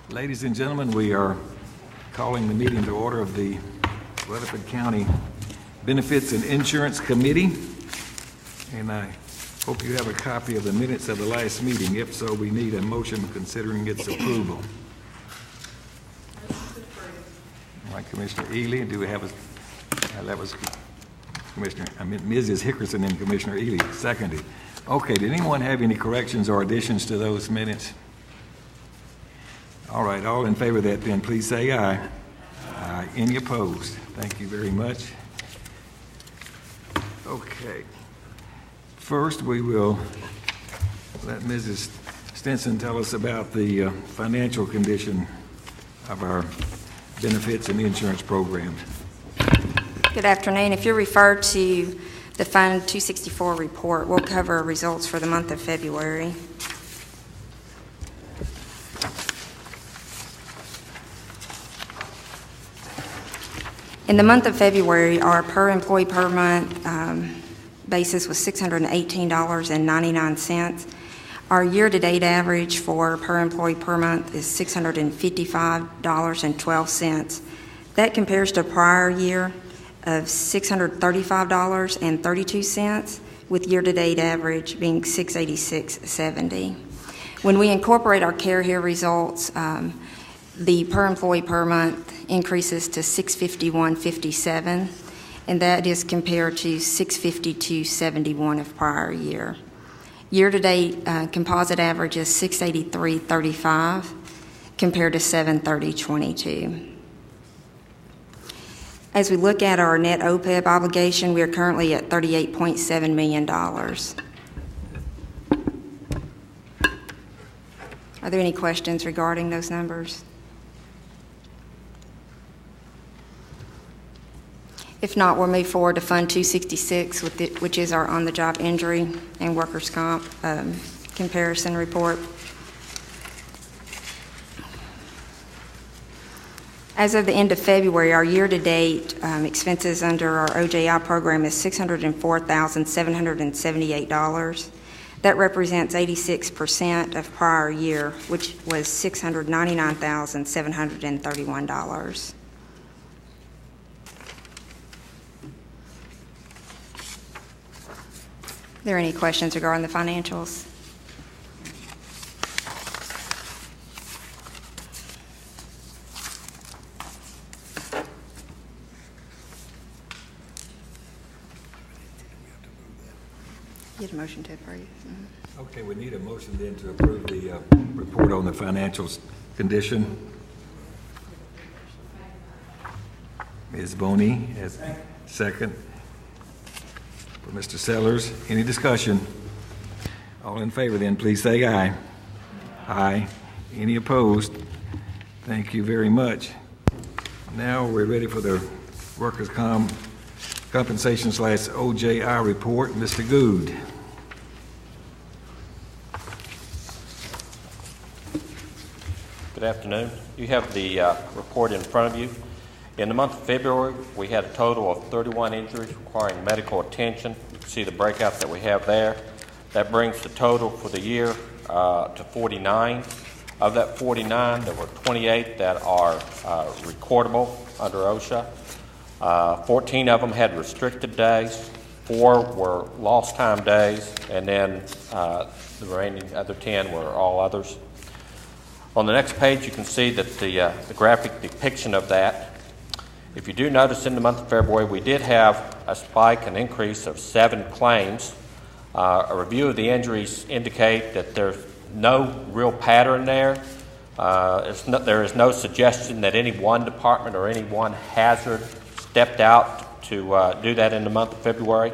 Ladies and gentlemen, we are calling the meeting to order of the Rutherford County Benefits and Insurance Committee. And I hope you have a copy of the minutes of the last meeting. If so, we need a motion considering its approval. All right, Commissioner Ely, do we have a, that was Mrs. Hickerson and Commissioner Ely, seconded. Okay, did anyone have any corrections or additions to those minutes? All right, all in favor of that then, please say aye. Aye. Any opposed? Thank you very much. Okay. First, we will let Mrs. Stinson tell us about the financial condition of our benefits and insurance programs. Good afternoon. If you refer to the Fund 264 report, we'll cover results for the month of February. In the month of February, our per employee per month basis was $618.99. Our year-to-date average for per employee per month is $655.12. That compares to a prior year of $635.32, with year-to-date average being $686.70. When we incorporate our Care Here results, the per employee per month increases to $651.57, and that is compared to $652.71 of prior year. Year-to-date composite average is $683.35 compared to $730.22. As we look at our net OPEB obligation, we are currently at $38.7 million. Are there any questions regarding those numbers? If not, we'll move forward to Fund 266, which is our on-the-job injury and workers' comp comparison report. As of the end of February, our year-to-date expenses under our OJI program is $604,778. That represents 86% of prior year, which was $699,731. Are there any questions regarding the financials? Get a motion to approve. Okay, we need a motion then to approve the report on the financial condition. Ms. Boney has second. For Mr. Sellers, any discussion? All in favor then, please say aye. Aye. Any opposed? Thank you very much. Now we're ready for the workers' compensation / OJI report. Mr. Good. Good afternoon. You have the report in front of you. In the month of February, we had a total of 31 injuries requiring medical attention. You can see the breakout that we have there. That brings the total for the year to 49. Of that 49, there were 28 that are recordable under OSHA. 14 of them had restricted days, 4 were lost time days, and then the remaining other 10 were all others. On the next page, you can see that the graphic depiction of that. If you do notice, in the month of February, we did have a spike, an increase of 7 claims. A review of the injuries indicate that there's no real pattern there. There is no suggestion that any one department or any one hazard stepped out to do that in the month of February.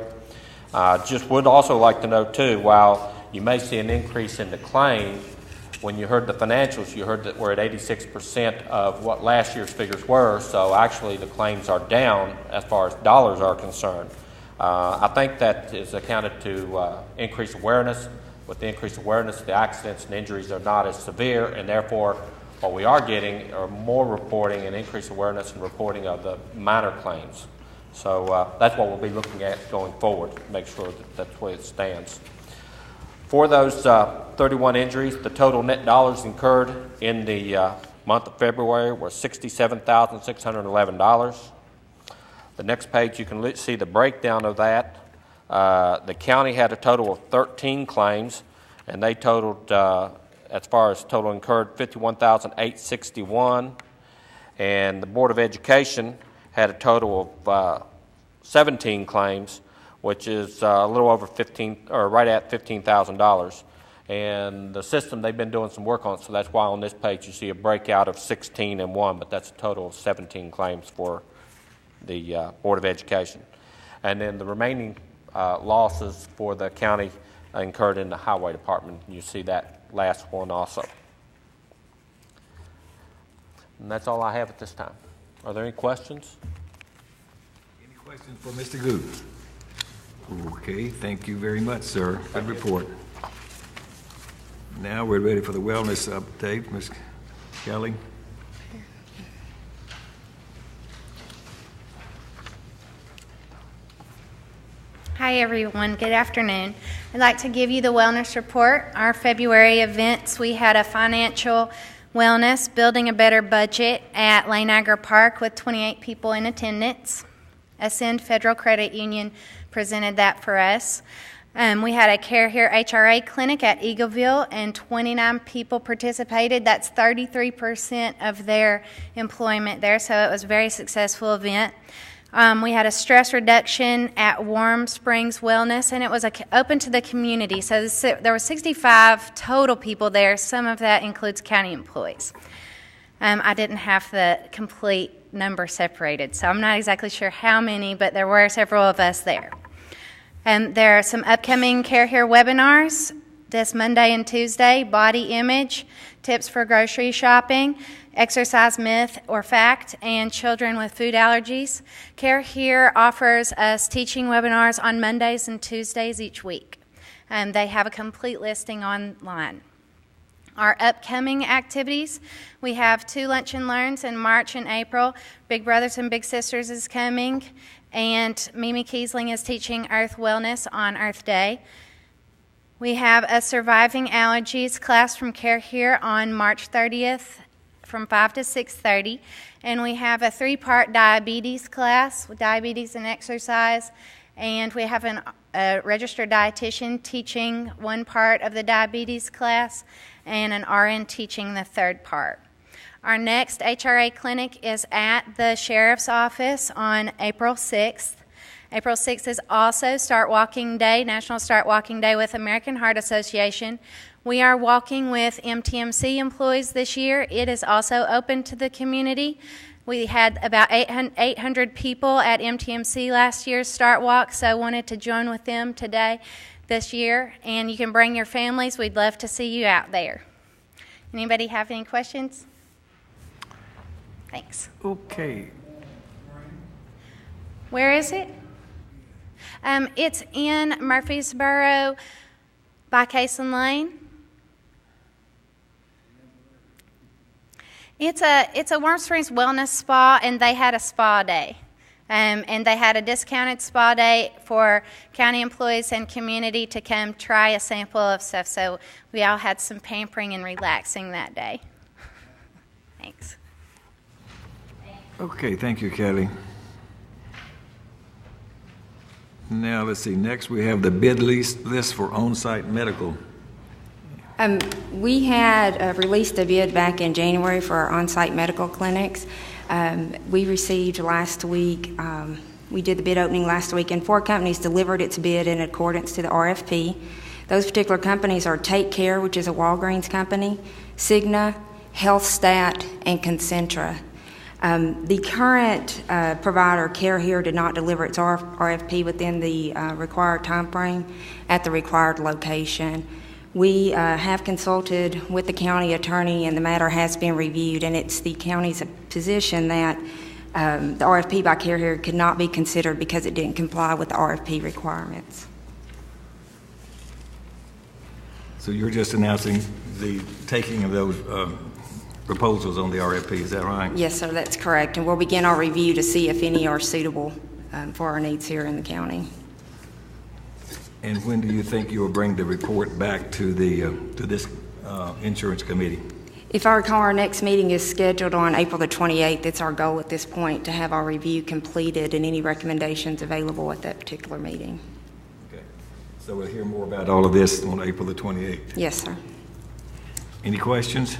Just would also like to note too, while you may see an increase in the claim, when you heard the financials, you heard that we're at 86% of what last year's figures were, so actually the claims are down as far as dollars are concerned. I think that is accounted to increased awareness. With the increased awareness, the accidents and injuries are not as severe, and therefore what we are getting are more reporting and increased awareness and reporting of the minor claims. So that's what we'll be looking at going forward to make sure that that's where it stands. For those 31 injuries, the total net dollars incurred in the month of February were $67,611. The next page, you can see the breakdown of that. The county had a total of 13 claims, and they totaled, as far as total incurred, $51,861. And the Board of Education had a total of 17 claims, which is a little over right at $15,000. And the system, they've been doing some work on it, so that's why on this page you see a breakout of 16 and 1, but that's a total of 17 claims for the Board of Education. And then the remaining losses for the county incurred in the Highway Department. You see that last one also. And that's all I have at this time. Are there any questions? Any questions for Mr. Gu? Okay, thank you very much, sir. Good report. Now we're ready for the wellness update. Ms. Kelly. Hi everyone, good afternoon. I'd like to give you the wellness report. Our February events, we had a financial wellness, building a better budget at Lane Niagara Park with 28 people in attendance. Ascend Federal Credit Union presented that for us. We had a Care Here HRA clinic at Eagleville, and 29 people participated. That's 33% of their employment there, so it was a very successful event. We had a stress reduction at Warm Springs Wellness, and it was open to the community. So there were 65 total people there. Some of that includes county employees. I didn't have the complete number separated, so I'm not exactly sure how many, but there were several of us there. There are some upcoming Care Here webinars this Monday and Tuesday: body image, tips for grocery shopping, exercise myth or fact, and children with food allergies. Care Here offers us teaching webinars on Mondays and Tuesdays each week. They have a complete listing online. Our upcoming activities, we have 2 Lunch and Learns in March and April. Big Brothers and Big Sisters is coming, and Mimi Kiesling is teaching Earth Wellness on Earth Day. We have a Surviving Allergies class from Care Here on March 30th from 5 to 6:30, and we have a 3-part diabetes class with diabetes and exercise, and we have a registered dietitian teaching 1 part of the diabetes class and an RN teaching the 3rd part. Our next HRA clinic is at the Sheriff's Office on April 6th. April 6th is also Start Walking Day, National Start Walking Day with American Heart Association. We are walking with MTMC employees this year. It is also open to the community. We had about 800 people at MTMC last year's Start Walk, so I wanted to join with them this year. And you can bring your families. We'd love to see you out there. Anybody have any questions? Thanks. Okay. Where is it? It's in Murfreesboro by Caseland Lane. It's a Warm Springs Wellness Spa, and they had a spa day. And they had a discounted spa day for county employees and community to come try a sample of stuff. So we all had some pampering and relaxing that day. Thanks. Okay, thank you, Kelly. Now, let's see, next we have the bid list for on-site medical. We had released a bid back in January for our on-site medical clinics. We received last week, we did the bid opening last week, and 4 companies delivered its bid in accordance to the RFP. Those particular companies are Take Care, which is a Walgreens company, Cigna, HealthStat, and Concentra. The current provider, Care Here, did not deliver its RFP within the required time frame at the required location. We have consulted with the county attorney, and the matter has been reviewed, and it's the county's position that the RFP by Care Here could not be considered because it didn't comply with the RFP requirements. So you're just announcing the taking of those proposals on the RFP, is that right? Yes, sir, that's correct, and we'll begin our review to see if any are suitable for our needs here in the county. And when do you think you will bring the report back to this insurance committee? If I recall, our next meeting is scheduled on April the 28th. It's our goal at this point to have our review completed and any recommendations available at that particular meeting. Okay. So we'll hear more about all of this on April the 28th. Yes, sir. Any questions?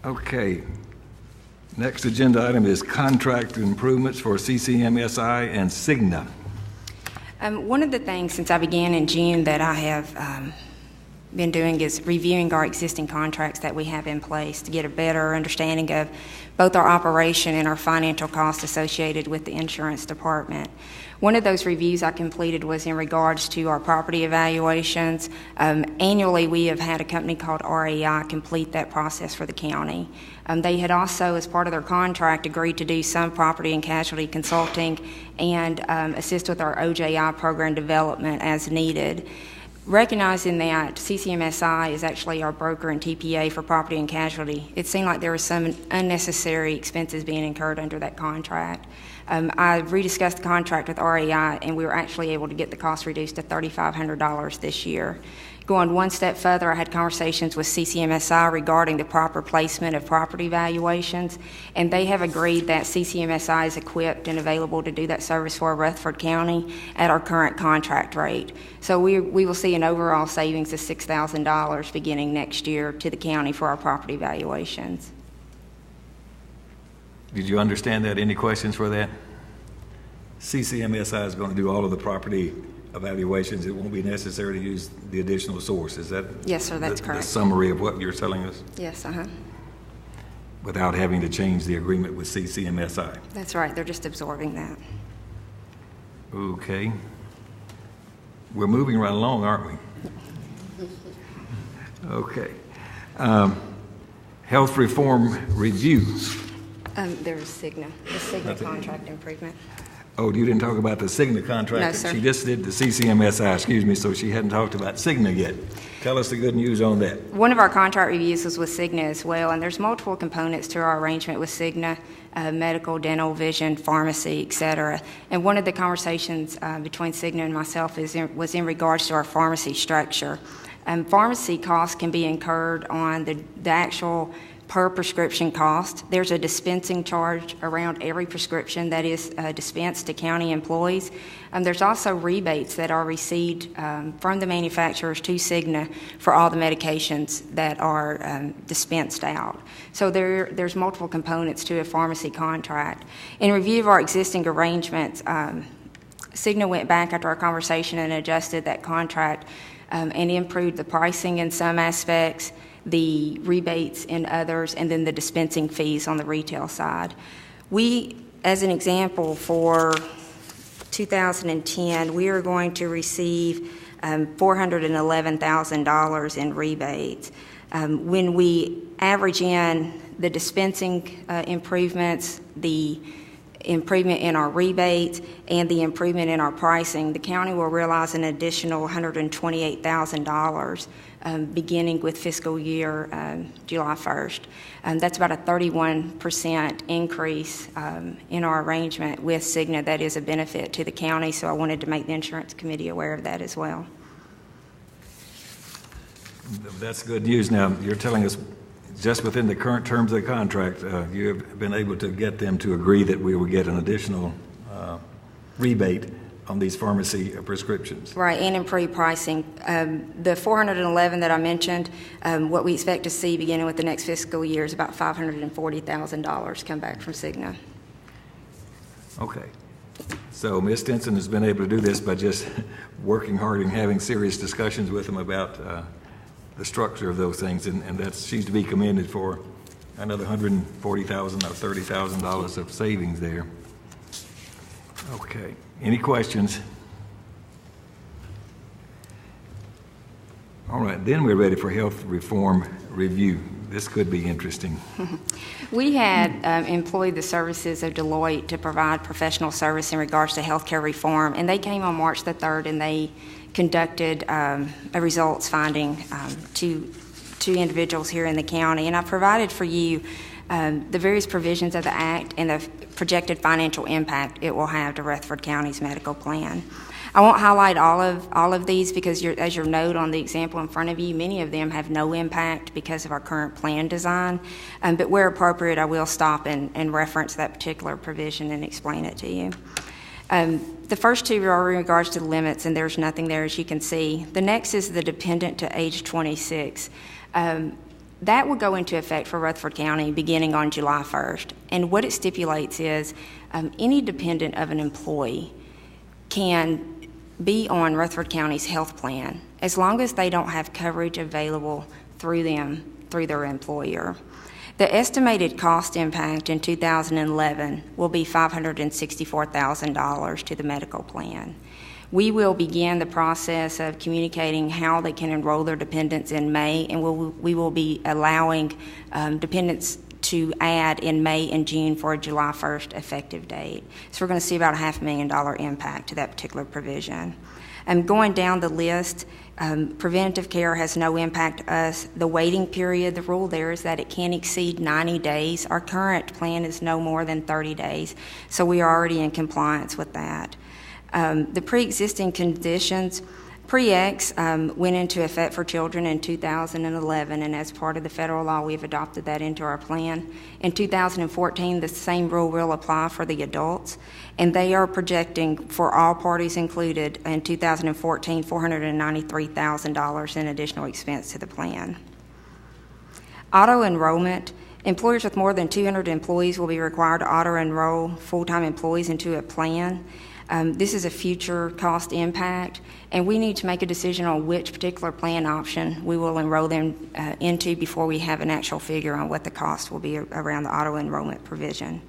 Okay. Next agenda item is contract improvements for CCMSI and Cigna. One of the things since I began in June that I have been doing is reviewing our existing contracts that we have in place to get a better understanding of both our operation and our financial costs associated with the insurance department. One of those reviews I completed was in regards to our property evaluations. Annually, we have had a company called REI complete that process for the county. They had also, as part of their contract, agreed to do some property and casualty consulting and assist with our OJI program development as needed. Recognizing that CCMSI is actually our broker and TPA for property and casualty, it seemed like there were some unnecessary expenses being incurred under that contract. I rediscussed the contract with REI, and we were actually able to get the cost reduced to $3,500 this year. Going one step further, I had conversations with CCMSI regarding the proper placement of property valuations, and they have agreed that CCMSI is equipped and available to do that service for Rutherford County at our current contract rate. So we will see an overall savings of $6,000 beginning next year to the county for our property valuations. Did you understand that? Any questions for that? CCMSI is going to do all of the property evaluations. It won't be necessary to use the additional source. Is that? Yes, sir, that's correct. The summary of what you're telling us? Yes, Without having to change the agreement with CCMSI? That's right. They're just absorbing that. Okay. We're moving right along, aren't we? Okay. Health reform review. There's Cigna, the Cigna contract improvement. Oh, you didn't talk about the Cigna contract? No, sir. She just did the CCMSI, excuse me, so she hadn't talked about Cigna yet. Tell us the good news on that. One of our contract reviews was with Cigna as well, and there's multiple components to our arrangement with Cigna, medical, dental, vision, pharmacy, et cetera. And one of the conversations between Cigna and myself was in regards to our pharmacy structure. Pharmacy costs can be incurred on the actual per prescription cost. There's a dispensing charge around every prescription that is dispensed to county employees. There's also rebates that are received from the manufacturers to Cigna for all the medications that are dispensed out. So there's multiple components to a pharmacy contract. In review of our existing arrangements, Cigna went back after our conversation and adjusted that contract and improved the pricing in some aspects, the rebates in others, and then the dispensing fees on the retail side. We, as an example, for 2010, we are going to receive $411,000 in rebates. When we average in the dispensing improvements, the improvement in our rebates, and the improvement in our pricing, the county will realize an additional $128,000 beginning with fiscal year July 1st. That's about a 31% increase in our arrangement with Cigna. That is a benefit to the county, so I wanted to make the insurance committee aware of that as well. That's good news. Now, you're telling us just within the current terms of the contract, you have been able to get them to agree that we will get an additional rebate on these pharmacy prescriptions. Right, and improved pricing. The $411 that I mentioned, what we expect to see beginning with the next fiscal year is about $540,000 come back from Cigna. Okay. So Ms. Stinson has been able to do this by just working hard and having serious discussions with them about the structure of those things, and she's to be commended for another $140,000 or $30,000 of savings there. Okay. Any questions? All right, then we're ready for health reform review. This could be interesting. We had employed the services of Deloitte to provide professional service in regards to healthcare reform, and they came on March the 3rd and they conducted a results finding to individuals here in the county. And I provided for you the various provisions of the Act and the projected financial impact it will have to Rutherford County's medical plan. I won't highlight all of these because as your note on the example in front of you, many of them have no impact because of our current plan design. But where appropriate, I will stop and reference that particular provision and explain it to you. The first two are in regards to the limits, and there's nothing there, as you can see. The next is the dependent to age 26. That will go into effect for Rutherford County beginning on July 1st. And what it stipulates is any dependent of an employee can be on Rutherford County's health plan as long as they don't have coverage available through their employer. The estimated cost impact in 2011 will be $564,000 to the medical plan. We will begin the process of communicating how they can enroll their dependents in May, and we will be allowing dependents to add in May and June for a July 1st effective date. So we're going to see about a $500,000 impact to that particular provision. Going down the list, preventative care has no impact to us. The waiting period, the rule there is that it can't exceed 90 days. Our current plan is no more than 30 days, so we are already in compliance with that. The pre-existing conditions, Pre-X went into effect for children in 2011, and as part of the federal law, we've adopted that into our plan. In 2014, the same rule will apply for the adults, and they are projecting, for all parties included, in 2014, $493,000 in additional expense to the plan. Auto-enrollment. Employers with more than 200 employees will be required to auto-enroll full-time employees into a plan. This is a future cost impact, and we need to make a decision on which particular plan option we will enroll them into before we have an actual figure on what the cost will be around the auto-enrollment provision.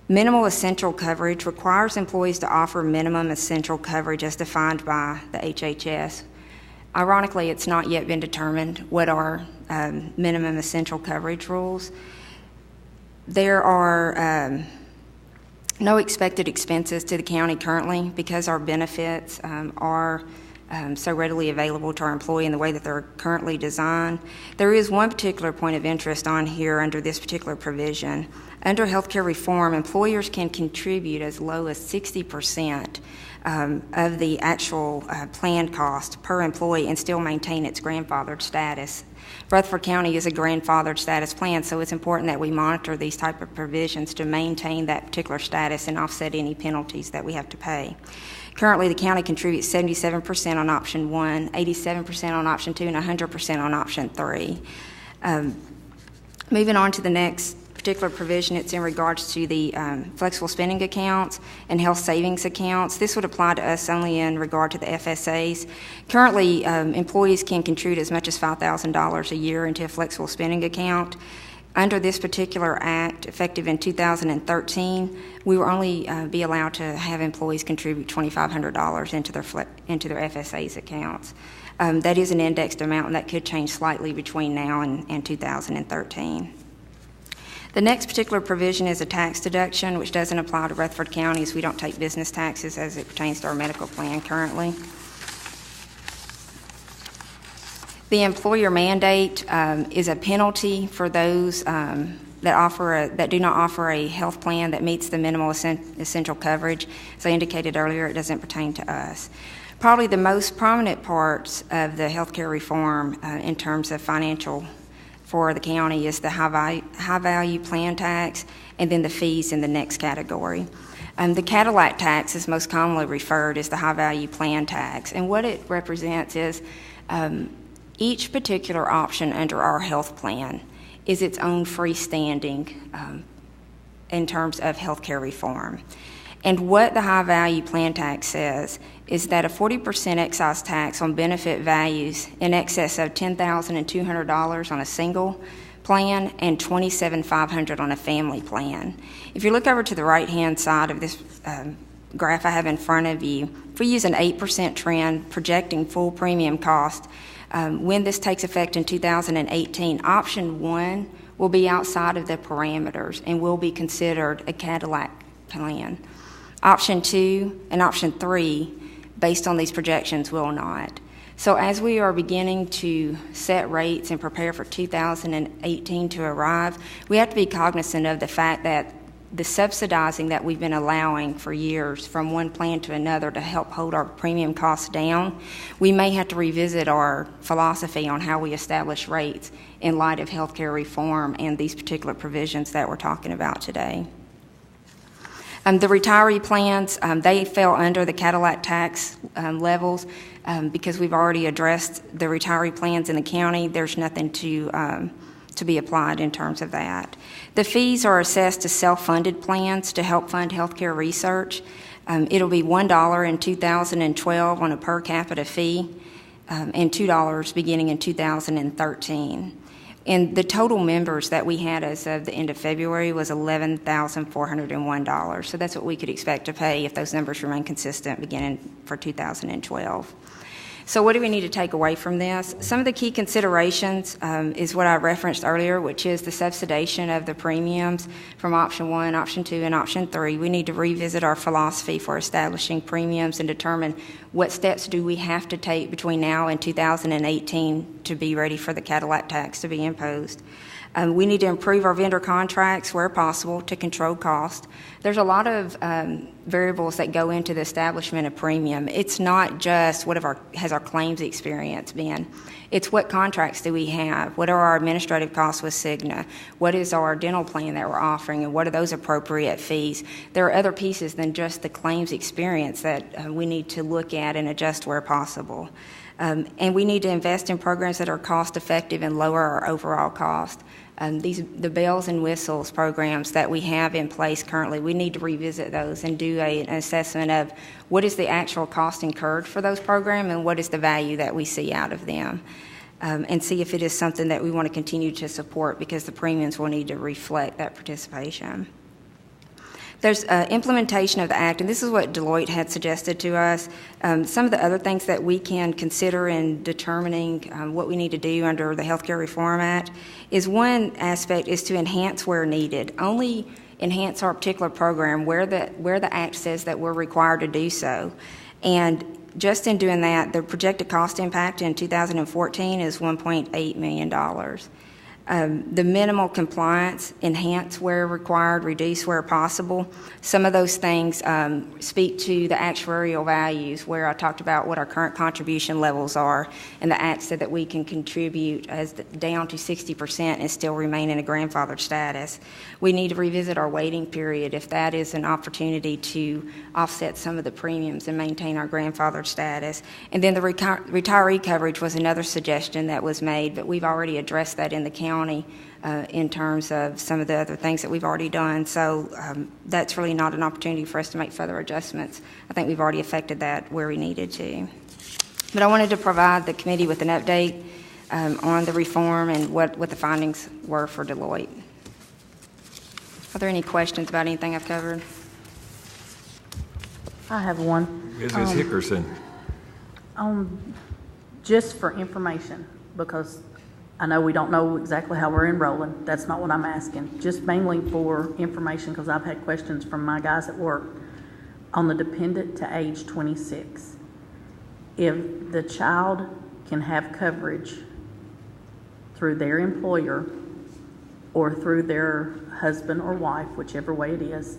Minimal essential coverage requires employees to offer minimum essential coverage as defined by the HHS. Ironically, it's not yet been determined what are minimum essential coverage rules. There are no expected expenses to the county currently because our benefits are so readily available to our employee in the way that they're currently designed. There is one particular point of interest on here under this particular provision. Under healthcare reform, employers can contribute as low as 60% of the actual plan cost per employee and still maintain its grandfathered status. Rutherford County is a grandfathered status plan, so it's important that we monitor these type of provisions to maintain that particular status and offset any penalties that we have to pay. Currently, the county contributes 77% on option 1, 87% on option 2, and 100% on option 3. Moving on to the next particular provision, it's in regards to the flexible spending accounts and health savings accounts. This would apply to us only in regard to the FSAs. Currently, employees can contribute as much as $5,000 a year into a flexible spending account. Under this particular act, effective in 2013, we will only be allowed to have employees contribute $2,500 into their FSAs accounts. That is an indexed amount, and that could change slightly between now and 2013. The next particular provision is a tax deduction, which doesn't apply to Rutherford County as we don't take business taxes as it pertains to our medical plan currently. The employer mandate is a penalty for those that do not offer a health plan that meets the minimal essential coverage. As I indicated earlier, it doesn't pertain to us. Probably the most prominent parts of the healthcare reform in terms of financial for the county is the high value plan tax and then the fees in the next category. The Cadillac tax is most commonly referred as the high value plan tax, and what it represents is each particular option under our health plan is its own freestanding in terms of healthcare reform. And what the high value plan tax says is that a 40% excise tax on benefit values in excess of $10,200 on a single plan and $27,500 on a family plan. If you look over to the right-hand side of this graph I have in front of you, if we use an 8% trend projecting full premium cost, when this takes effect in 2018, option 1 will be outside of the parameters and will be considered a Cadillac plan. Option 2 and option 3, based on these projections, will not. So as we are beginning to set rates and prepare for 2018 to arrive, we have to be cognizant of the fact that the subsidizing that we've been allowing for years from one plan to another to help hold our premium costs down, we may have to revisit our philosophy on how we establish rates in light of healthcare reform and these particular provisions that we're talking about today. The retiree plans, they fell under the Cadillac tax levels because we've already addressed the retiree plans in the county. There's nothing to be applied in terms of that. The fees are assessed to self-funded plans to help fund healthcare research. It'll be $1 in 2012 on a per capita fee and $2 beginning in 2013. And the total members that we had as of the end of February was $11,401. So that's what we could expect to pay if those numbers remain consistent beginning for 2012. So what do we need to take away from this? Some of the key considerations is what I referenced earlier, which is the subsidization of the premiums from option 1, option 2, and option 3. We need to revisit our philosophy for establishing premiums and determine what steps do we have to take between now and 2018 to be ready for the Cadillac tax to be imposed. We need to improve our vendor contracts where possible to control cost. There's a lot of variables that go into the establishment of premium. It's not just what has our claims experience been. It's what contracts do we have? What are our administrative costs with Cigna? What is our dental plan that we're offering, and what are those appropriate fees? There are other pieces than just the claims experience that we need to look at and adjust where possible. And we need to invest in programs that are cost-effective and lower our overall cost. The bells and whistles programs that we have in place currently, we need to revisit those and do an assessment of what is the actual cost incurred for those programs and what is the value that we see out of them, and see if it is something that we want to continue to support, because the premiums will need to reflect that participation. There's implementation of the Act, and this is what Deloitte had suggested to us. Some of the other things that we can consider in determining what we need to do under the Healthcare Reform Act is, one aspect is to enhance where needed. Only enhance our particular program where the Act says that we're required to do so. And just in doing that, the projected cost impact in 2014 is $1.8 million. The minimal compliance, enhance where required, reduce where possible. Some of those things speak to the actuarial values, where I talked about what our current contribution levels are, and the Act said that we can contribute down to 60% and still remain in a grandfathered status. We need to revisit our waiting period if that is an opportunity to offset some of the premiums and maintain our grandfathered status. And then the retiree coverage was another suggestion that was made, but we've already addressed that in the county in terms of some of the other things that we've already done. So that's really not an opportunity for us to make further adjustments. I think we've already affected that where we needed to. But I wanted to provide the committee with an update on the reform and what the findings were for Deloitte. Are there any questions about anything I've covered? I have one. Mrs. Hickerson. Just for information, because I know we don't know exactly how we're enrolling. That's not what I'm asking. Just mainly for information, because I've had questions from my guys at work on the dependent to age 26. If the child can have coverage through their employer or through their husband or wife, whichever way it is,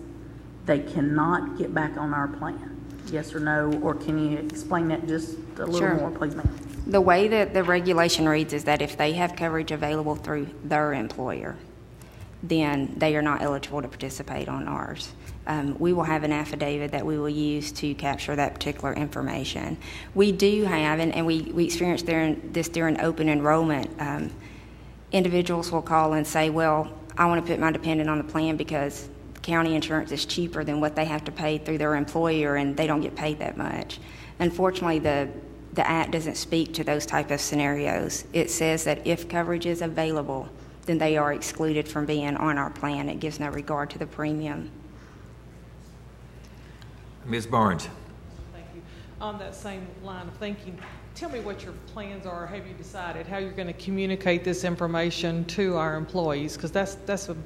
they cannot get back on our plan. Yes or no? Or can you explain that just a little Sure. more, please, ma'am? The way that the regulation reads is that if they have coverage available through their employer, then they are not eligible to participate on ours. We will have an affidavit that we will use to capture that particular information. We do have, and we experienced this during open enrollment, individuals will call and say, well, I want to put my dependent on the plan because county insurance is cheaper than what they have to pay through their employer, and they don't get paid that much. Unfortunately, the Act doesn't speak to those type of scenarios. It says that if coverage is available, then they are excluded from being on our plan. It gives no regard to the premium. Ms. Barnes. Thank you. On that same line of thinking, tell me what your plans are. Have you decided how you're going to communicate this information to our employees? Because that's a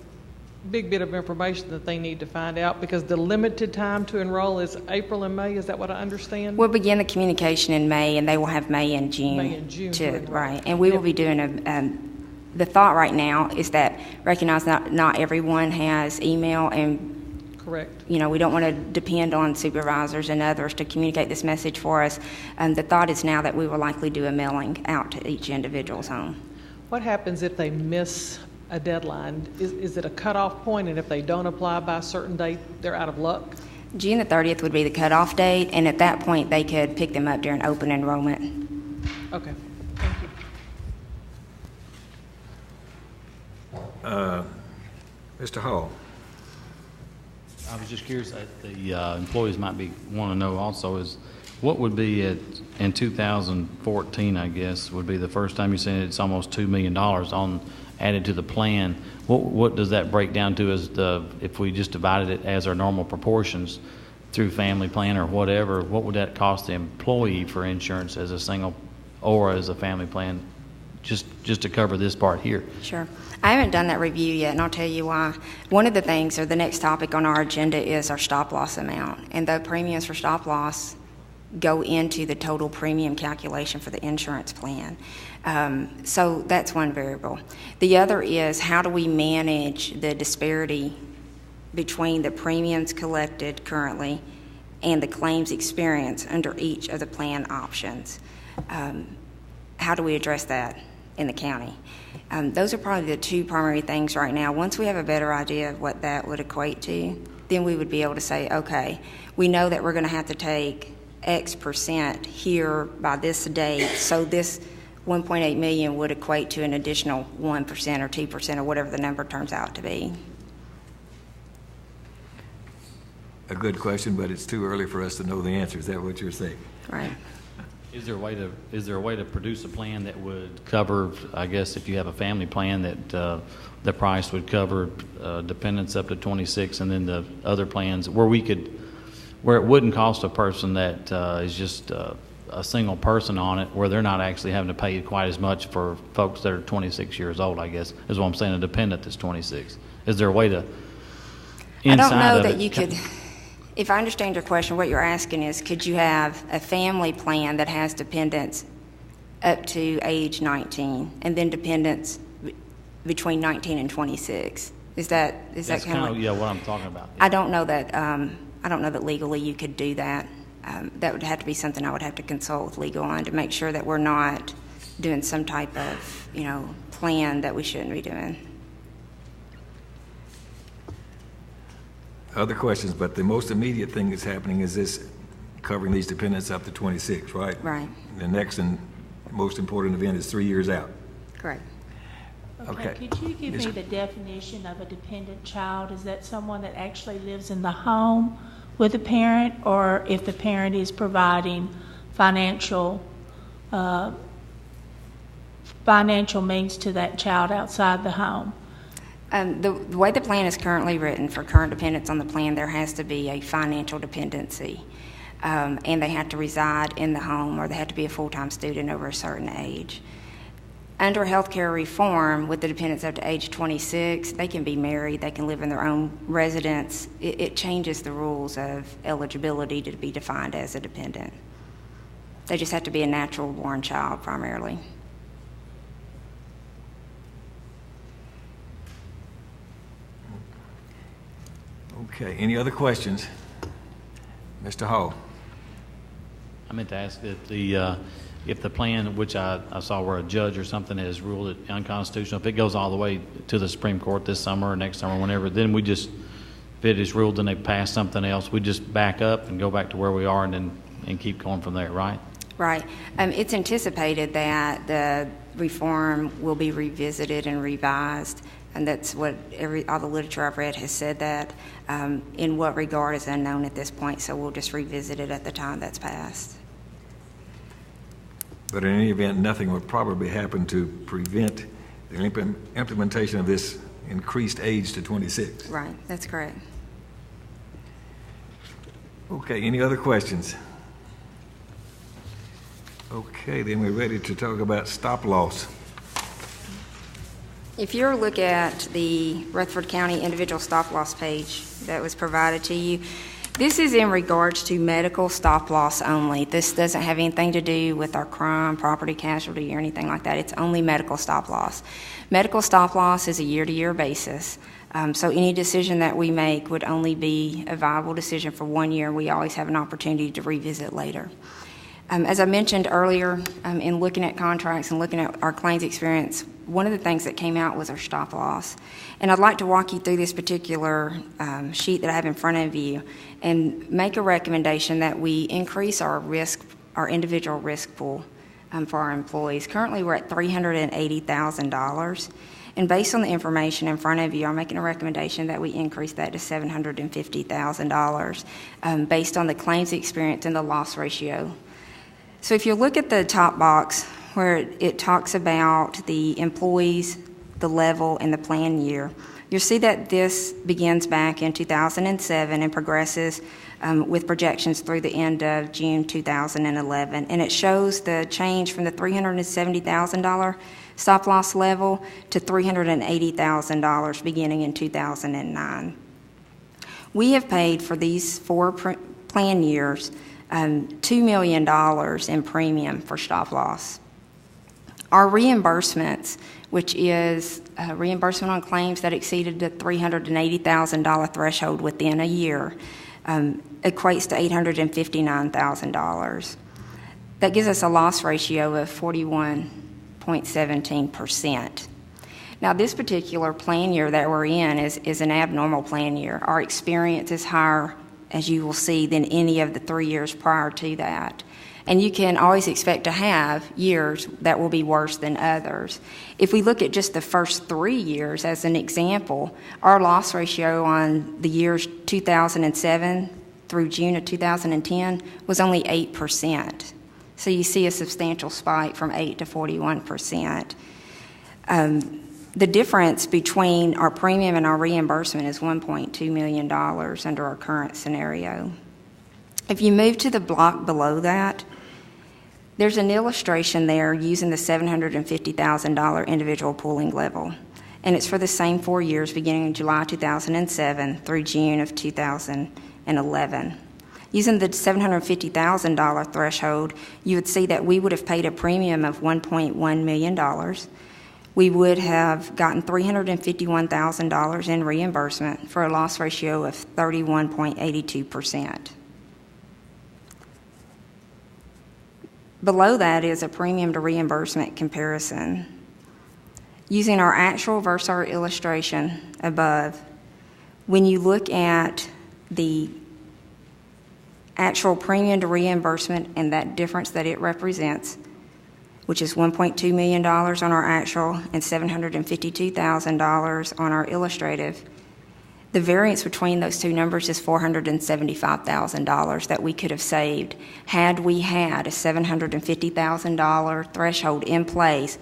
big bit of information that they need to find out? Because the limited time to enroll is April and May, is that what I understand? We'll begin the communication in May, and they will have May and June. May and June to enroll. Right, and we will be doing the thought right now is that recognize not everyone has email, and Correct. we don't want to depend on supervisors and others to communicate this message for us. The thought is now that we will likely do a mailing out to each individual's home. What happens if they miss a deadline? Is it a cutoff point, and if they don't apply by a certain date, they're out of luck? June the 30th would be the cutoff date, and at that point, they could pick them up during open enrollment. Okay, thank you. Mr. Hall? I was just curious, the employees might want to know also is, what would be in 2014, I guess, would be the first time you said it's almost $2 million added to the plan. What does that break down to if we just divided it as our normal proportions through family plan or whatever, what would that cost the employee for insurance as a single or as a family plan, just to cover this part here? Sure. I haven't done that review yet, and I'll tell you why. One of the things, or the next topic on our agenda, is our stop loss amount. And the premiums for stop loss go into the total premium calculation for the insurance plan. So that's one variable. The other is, how do we manage the disparity between the premiums collected currently and the claims experience under each of the plan options? How do we address that in the county? Those are probably the two primary things right now. Once we have a better idea of what that would equate to, then we would be able to say, okay, we know that we're going to have to take X percent here by this date, so this 1.8 million would equate to an additional 1% or 2% or whatever the number turns out to be. A good question, but it's too early for us to know the answer. Is that what you're saying? Right. Is there a way to produce a plan that would cover, I guess, if you have a family plan, that the price would cover dependents up to 26, and then the other plans where it wouldn't cost a person that is just a single person on it, where they're not actually having to pay quite as much for folks that are 26 years old, I guess, is what I'm saying, a dependent that's 26. Is there a way to, I don't know that you could, if I understand your question, what you're asking is, could you have a family plan that has dependents up to age 19, and then dependents between 19 and 26? Is that kind of yeah, what I'm talking about? I don't know that legally you could do that. That would have to be something I would have to consult with legal on to make sure that we're not doing some type of, plan that we shouldn't be doing. Other questions, but the most immediate thing that's happening is this covering these dependents up to 26, right? Right. The next and most important event is 3 years out. Correct. Okay. Could you give me the definition of a dependent child? Is that someone that actually lives in the home with a parent, or if the parent is providing financial means to that child outside the home? The way the plan is currently written for current dependents on the plan, there has to be a financial dependency, and they have to reside in the home, or they have to be a full-time student over a certain age. Under healthcare reform, with the dependents up to age 26, they can be married, they can live in their own residence. It changes the rules of eligibility to be defined as a dependent. They just have to be a natural-born child primarily. Okay, any other questions? Mr. Hall? I meant to ask that if the plan, which I saw where a judge or something has ruled it unconstitutional, if it goes all the way to the Supreme Court this summer or next summer, whenever, then if it is ruled and they pass something else, we just back up and go back to where we are and keep going from there, right? Right. It's anticipated that the reform will be revisited and revised, and that's what all the literature I've read has said that. In what regard is unknown at this point, so we'll just revisit it at the time that's passed. But in any event, nothing would probably happen to prevent the implementation of this increased age to 26. Right, that's correct. Okay, any other questions? Okay, then we're ready to talk about stop loss. If you look at the Rutherford County individual stop loss page that was provided to you, this is in regards to medical stop loss only. This doesn't have anything to do with our crime, property casualty, or anything like that. It's only medical stop loss. Medical stop loss is a year-to-year basis. So any decision that we make would only be a viable decision for 1 year. We always have an opportunity to revisit later. As I mentioned earlier, in looking at contracts and looking at our claims experience, one of the things that came out was our stop loss. And I'd like to walk you through this particular sheet that I have in front of you and make a recommendation that we increase our individual risk pool for our employees. Currently, we're at $380,000. And based on the information in front of you, I'm making a recommendation that we increase that to $750,000 based on the claims experience and the loss ratio. So if you look at the top box where it talks about the employees, the level, and the plan year, you'll see that this begins back in 2007 and progresses with projections through the end of June 2011. And it shows the change from the $370,000 stop loss level to $380,000 beginning in 2009. We have paid for these 4 plan years $2 million in premium for stop loss. Our reimbursements, which is reimbursement on claims that exceeded the $380,000 threshold within a year, equates to $859,000. That gives us a loss ratio of 41.17%. Now, this particular plan year that we're in is an abnormal plan year. Our experience is higher, as you will see, than any of the 3 years prior to that. And you can always expect to have years that will be worse than others. If we look at just the first 3 years as an example, our loss ratio on the years 2007 through June of 2010 was only 8%. So you see a substantial spike from 8 to 41%. The difference between our premium and our reimbursement is $1.2 million under our current scenario. If you move to the block below that, there's an illustration there using the $750,000 individual pooling level. And it's for the same 4 years beginning in July 2007 through June of 2011. Using the $750,000 threshold, you would see that we would have paid a premium of $1.1 million. We would have gotten $351,000 in reimbursement for a loss ratio of 31.82%. Below that is a premium to reimbursement comparison. Using our actual versus our illustration above, when you look at the actual premium to reimbursement and that difference that it represents, which is $1.2 million on our actual and $752,000 on our illustrative, the variance between those two numbers is $475,000 that we could have saved had we had a $750,000 threshold in place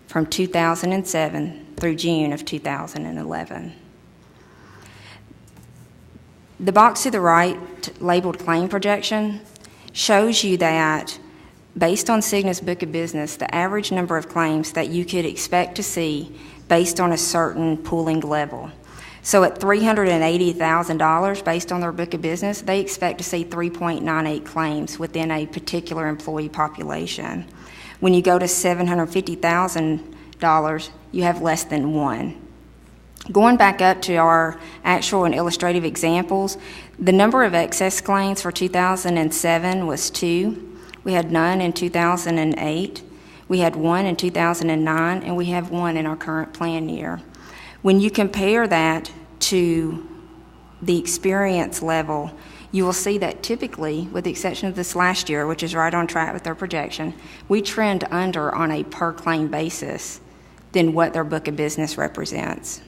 from 2007 through June of 2011. The box to the right, labeled claim projection, shows you that based on Cigna's book of business, the average number of claims that you could expect to see based on a certain pooling level. So at $380,000 based on their book of business, they expect to see 3.98 claims within a particular employee population. When you go to $750,000, you have less than 1. Going back up to our actual and illustrative examples, the number of excess claims for 2007 was 2. We had none in 2008. We had 1 in 2009, and we have 1 in our current plan year. When you compare that to the experience level, you will see that typically, with the exception of this last year, which is right on track with their projection, we trend under on a per claim basis than what their book of business represents.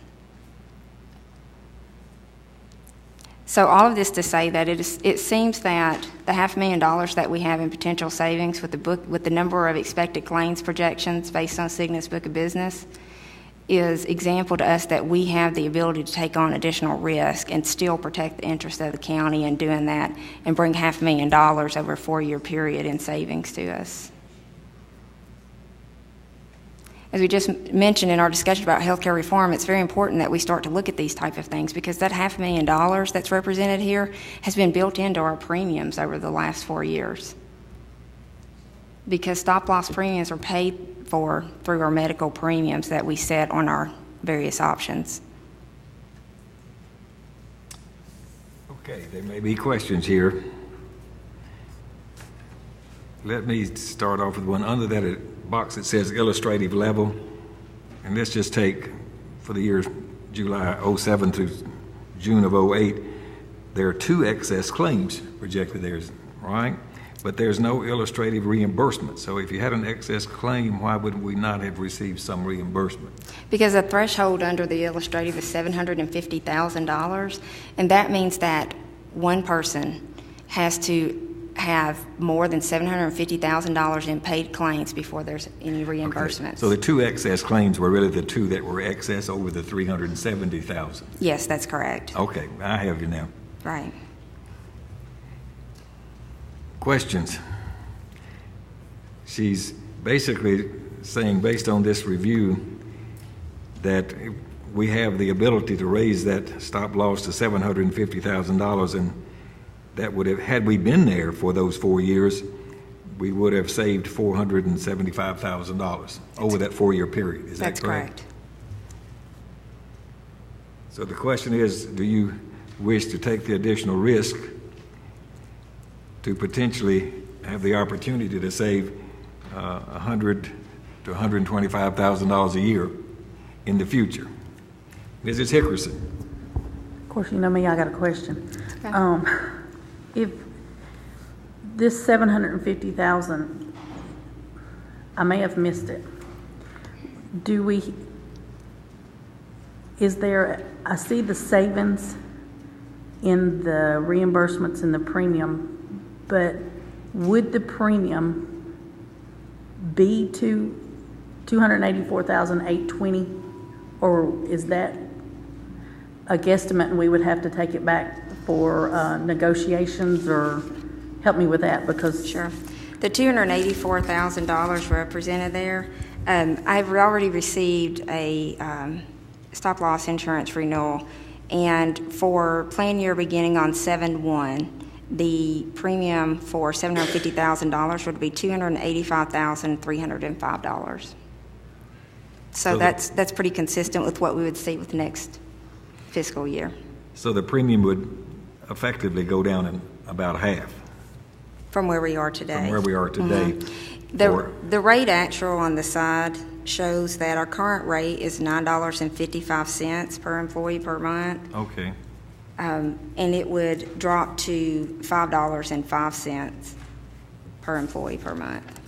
So all of this to say that it seems that the $500,000 that we have in potential savings with the number of expected claims projections based on Cigna's book of business is example to us that we have the ability to take on additional risk and still protect the interests of the county in doing that and bring $500,000 over a 4-year period in savings to us. As we just mentioned in our discussion about healthcare reform, it's very important that we start to look at these type of things, because that $500,000 that's represented here has been built into our premiums over the last 4 years. Because stop-loss premiums are paid for through our medical premiums that we set on our various options. Okay, there may be questions here. Let me start off with one. Under that box that says illustrative level, and let's just take for the years July 07 through June of 08, there are 2 excess claims projected there, right? But there's no illustrative reimbursement. So if you had an excess claim, why would we not have received some reimbursement? Because the threshold under the illustrative is $750,000, and that means that one person has to have more than $750,000 in paid claims before there's any reimbursements. Okay. So the 2 excess claims were really the 2 that were excess over the $370,000. Yes, that's correct. Okay, I have you now. Right. Questions? She's basically saying, based on this review, that we have the ability to raise that stop loss to $750,000, and that would have, had we been there for those 4 years, we would have saved $475,000 over that 4-year period. Is that correct? That's correct. So the question is, do you wish to take the additional risk to potentially have the opportunity to save $100,000 to $125,000 a year in the future? Mrs. Hickerson. Of course, you know me, I got a question. Okay. If this $750,000, I may have missed it. I see the savings in the reimbursements and the premium, but would the premium be to $284,820, or is that a guesstimate and we would have to take it back for negotiations, or help me with that? Because Sure. The $284,000 represented there, I've already received a stop-loss insurance renewal, and for plan year beginning on 7/1, the premium for $750,000 would be $285,305. So that's pretty consistent with what we would see with next fiscal year. So the premium would effectively go down in about half From where we are today. from where we are today. The rate actual on the side shows that our current rate is $9.55 per employee per month, Okay. and it would drop to $5.05 per employee per month.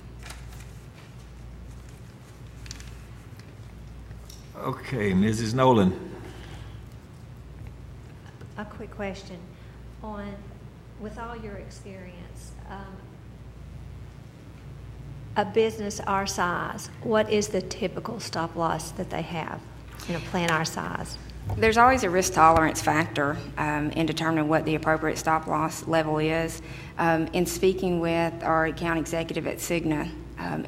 Okay, Mrs. Nolan. A quick question. With all your experience, a business our size, what is the typical stop loss that they have in a plan our size? There's always a risk tolerance factor in determining what the appropriate stop loss level is. In speaking with our account executive at Cigna,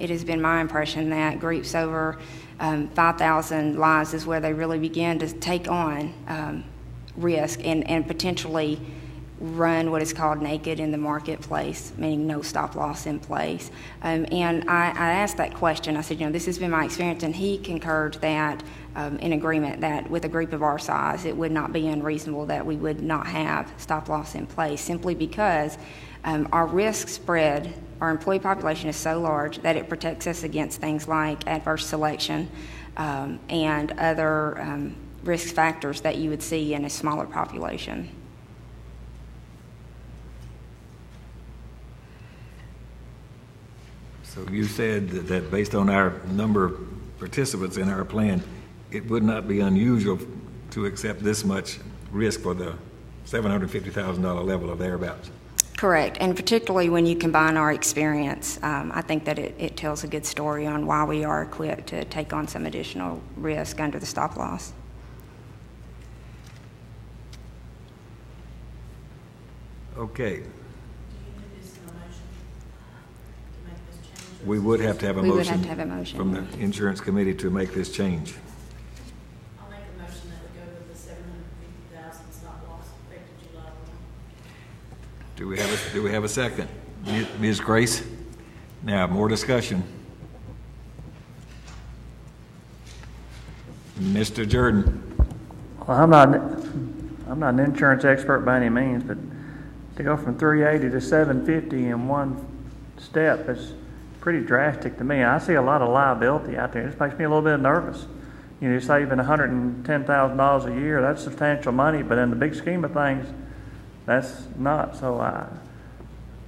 it has been my impression that groups over 5,000 lives is where they really begin to take on risk and potentially run what is called naked in the marketplace, meaning no stop loss in place. And I asked that question. I said, this has been my experience, and he concurred that in agreement that with a group of our size, it would not be unreasonable that we would not have stop loss in place, simply because our risk spread, our employee population is so large that it protects us against things like adverse selection and other risk factors that you would see in a smaller population. So you said that based on our number of participants in our plan, it would not be unusual to accept this much risk for the $750,000 level or thereabouts. Correct, and particularly when you combine our experience, I think that it tells a good story on why we are equipped to take on some additional risk under the stop loss. Okay. Do you need this in a motion to make this change, We would have to have a We would motion. have to have a motion. From the insurance committee to make this change. I'll make a motion that we go with the 750,000 stop loss effective July 1. Do we have a second? Ms. Grace? Now, more discussion. Mr. Jordan? Well, I'm not an insurance expert by any means, but to go from 380 to 750 in one step is pretty drastic to me. I see a lot of liability out there. It just makes me a little bit nervous. You know, you're saving $110,000 a year. That's substantial money, but in the big scheme of things, that's not. So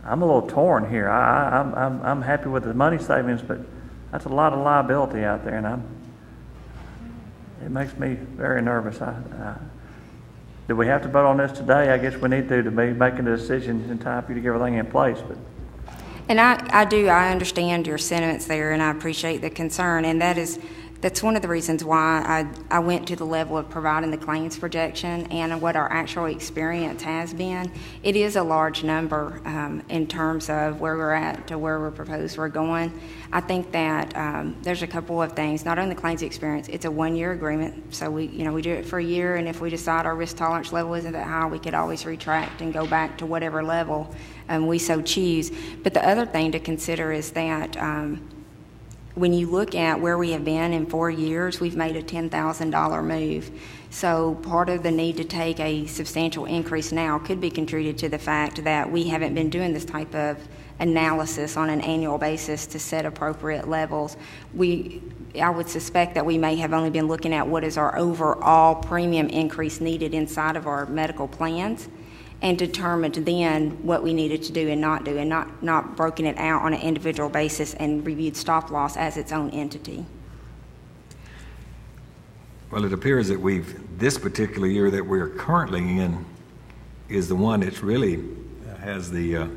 I'm a little torn here. I'm happy with the money savings, but that's a lot of liability out there, and it makes me very nervous. Do we have to vote on this today? I guess we need to be making a decision in time for you to get everything in place. But And I understand your sentiments there, and I appreciate the concern, and that's one of the reasons why I went to the level of providing the claims projection and what our actual experience has been. It is a large number in terms of where we're at to where we're proposed we're going. I think that there's a couple of things. Not only the claims experience, it's a one-year agreement, so we do it for a year, and if we decide our risk tolerance level isn't that high, we could always retract and go back to whatever level we so choose. But the other thing to consider is that when you look at where we have been in 4 years, we've made a $10,000 move. So part of the need to take a substantial increase now could be contributed to the fact that we haven't been doing this type of analysis on an annual basis to set appropriate levels. I would suspect that we may have only been looking at what is our overall premium increase needed inside of our medical plans, and determined then what we needed to do and not do, and not broken it out on an individual basis and reviewed stop loss as its own entity. Well, it appears that this particular year that we're currently in is the one that's really has the,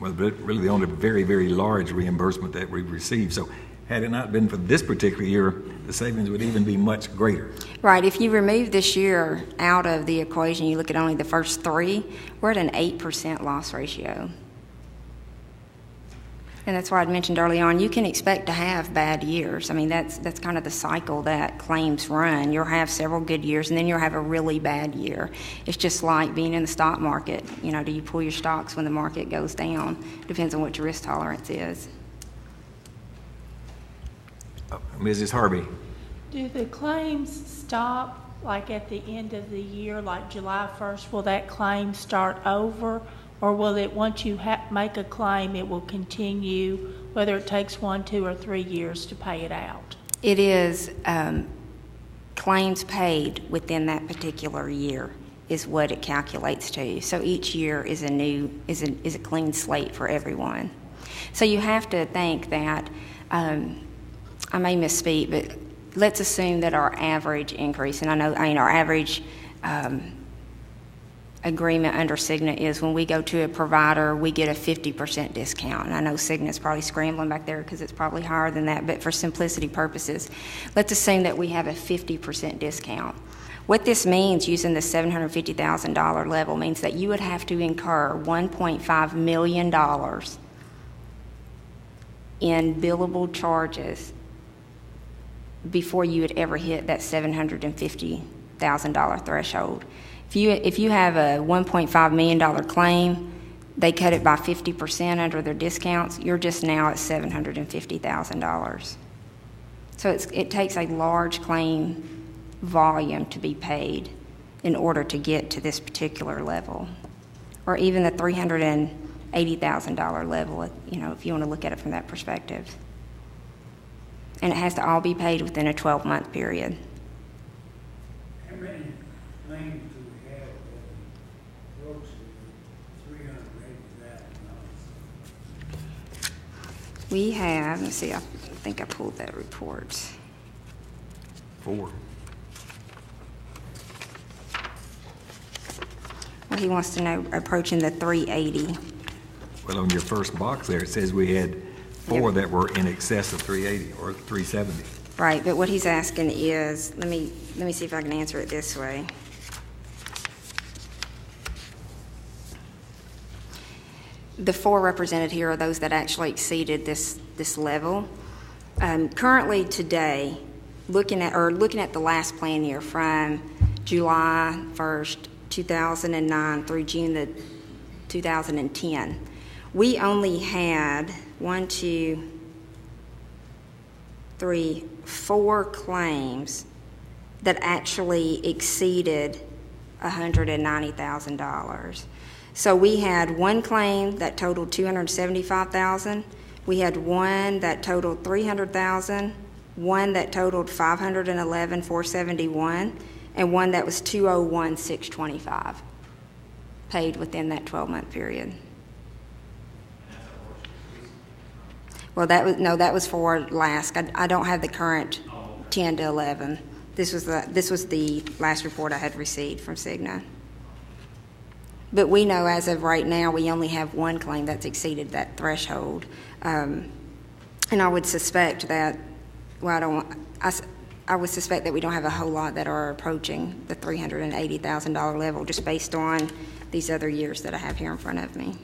really the only very, very large reimbursement that we've received. So had it not been for this particular year, the savings would even be much greater. Right. If you remove this year out of the equation, you look at only the first 3, we're at an 8% loss ratio. And that's why I mentioned early on, you can expect to have bad years. I mean, that's kind of the cycle that claims run. You'll have several good years, and then you'll have a really bad year. It's just like being in the stock market. Do you pull your stocks when the market goes down? Depends on what your risk tolerance is. Mrs. Harvey? Do the claims stop like at the end of the year, like July 1st? Will that claim start over? Or will it, once you make a claim, it will continue, whether it takes 1, 2, or 3 years to pay it out? It is claims paid within that particular year is what it calculates to. So each year is a clean slate for everyone. So you have to think that, I may misspeak, but let's assume that our average increase, and our average agreement under Cigna is when we go to a provider, we get a 50% discount. And I know Cigna's probably scrambling back there because it's probably higher than that, but for simplicity purposes, let's assume that we have a 50% discount. What this means, using the $750,000 level, means that you would have to incur $1.5 million in billable charges before you would ever hit that $750,000 threshold. If you have a $1.5 million claim, they cut it by 50% under their discounts, you're just now at $750,000. So it takes a large claim volume to be paid in order to get to this particular level, or even the $380,000 level, if you want to look at it from that perspective. And it has to all be paid within a 12-month period. How many claims do we have that approach $380,000? We have, let's see, I think I pulled that report. 4. Well, he wants to know approaching the 380. Well, on your first box there, it says we had 4 that were in excess of 380 or 370. Right, but what he's asking is, let me see if I can answer it this way. The four represented here are those that actually exceeded this level. Currently today, looking at the last plan year from July 1st, 2009 through June 2010, we only had 4 claims that actually exceeded $190,000. So we had one claim that totaled $275,000. We had one that totaled $300,000, one that totaled $511,471, and one that was $201,625, paid within that 12-month period. Well, that was for last. I don't have the current 10 to 11. This was the last report I had received from Cigna. But we know as of right now, we only have one claim that's exceeded that threshold. And I would suspect that, I would suspect that we don't have a whole lot that are approaching the $380,000 level just based on these other years that I have here in front of me.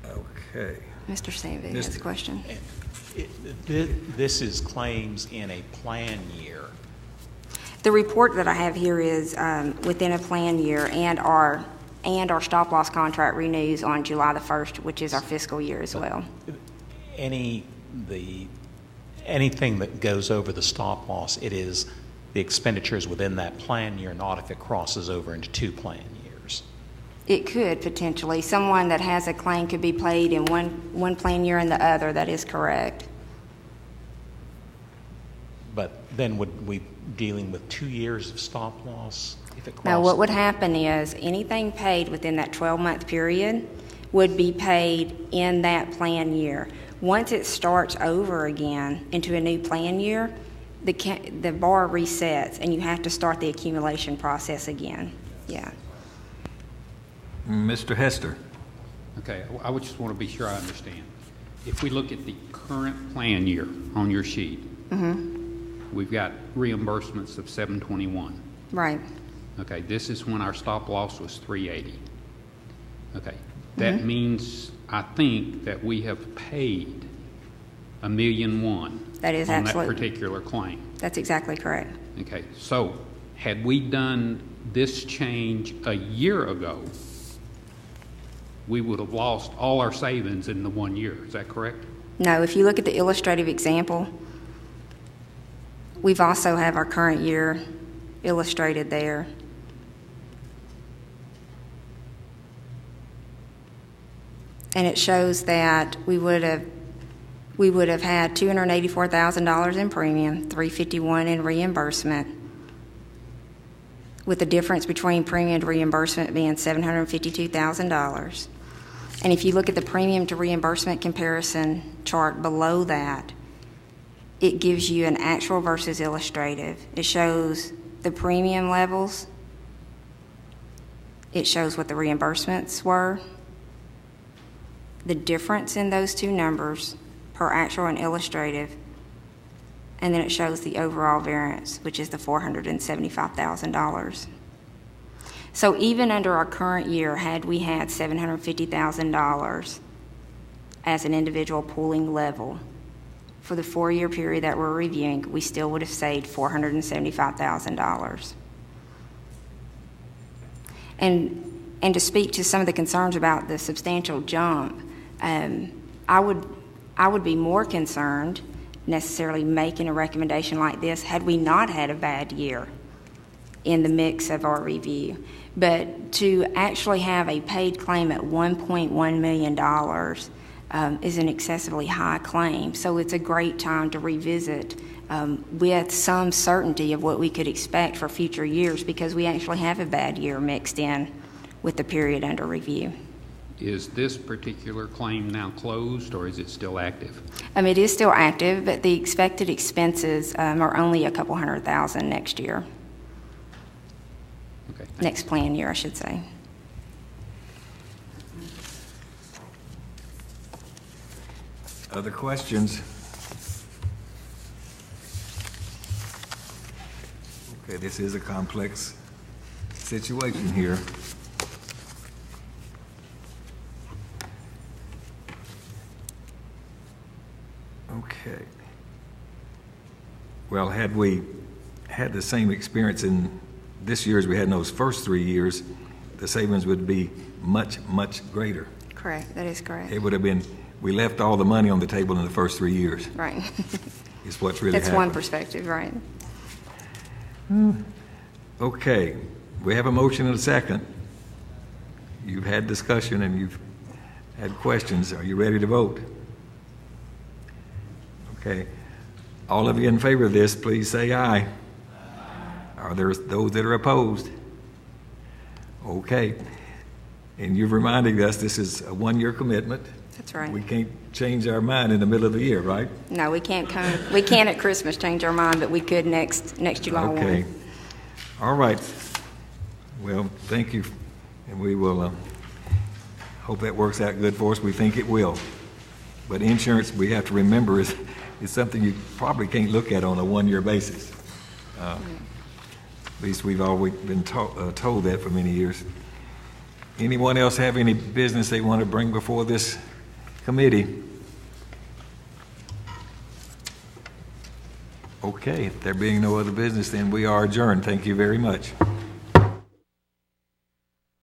Okay. Mr. Stanvig has a question. This is claims in a plan year. The report that I have here is within a plan year, and our stop-loss contract renews on July the 1st, which is our fiscal year as well. Anything that goes over the stop-loss, it is the expenditures within that plan year, not if it crosses over into 2 plan years. It could potentially. Someone that has a claim could be paid in one plan year and the other. That is correct. But then would we dealing with 2 years of stop loss if it crosses? Now, what would happen is anything paid within that 12-month period would be paid in that plan year. Once it starts over again into a new plan year, the bar resets and you have to start the accumulation process again. Yeah. Mr. Hester. Okay, I would just want to be sure I understand. If we look at the current plan year on your sheet, we've got reimbursements of $721. Right. Okay, this is when our stop loss was $380. Okay, that means, I think, that we have paid $1.1 million that is on absolutely, that particular claim. That's exactly correct. Okay, so had we done this change a year ago, we would have lost all our savings in the 1 year. Is that correct? No, if you look at the illustrative example, we've also have our current year illustrated there. And it shows that we would have had $284,000 in premium, $351 in reimbursement, with the difference between premium and reimbursement being $752,000. And if you look at the premium to reimbursement comparison chart below that, it gives you an actual versus illustrative. It shows the premium levels. It shows what the reimbursements were, the difference in those two numbers per actual and illustrative, and then it shows the overall variance, which is the $475,000. So even under our current year, had we had $750,000 as an individual pooling level, for the 4-year period that we're reviewing, we still would have saved $475,000. And to speak to some of the concerns about the substantial jump, I would be more concerned necessarily making a recommendation like this had we not had a bad year in the mix of our review. But to actually have a paid claim at $1.1 million is an excessively high claim. So it's a great time to revisit with some certainty of what we could expect for future years, because we actually have a bad year mixed in with the period under review. Is this particular claim now closed, or is it still active? It is still active, but the expected expenses are only a couple $100,000 next year. Okay. Next plan year, I should say. Other questions? Okay, this is a complex situation here. Okay. Well, had we had the same experience in this year as we had in those first 3 years, the savings would be much, much greater. Correct, that is correct. It would have been, we left all the money on the table in the first 3 years. Right. Is what's really That's happened. one perspective, right. Okay, we have a motion and a second. You've had discussion and you've had questions. Are you ready to vote? Okay. All of you in favor of this, please say aye. Are there those that are opposed? Okay. And you've reminded us this is a one-year commitment. That's right. We can't change our mind in the middle of the year, right? No, we can't at Christmas change our mind, but we could next July 1. Okay. All right. Well, thank you. And we will hope that works out good for us. We think it will. But insurance, we have to remember, is something you probably can't look at on a one-year basis. At least we've always been told that for many years. Anyone else have any business they want to bring before this committee? Okay, if there being no other business, then we are adjourned. Thank you very much.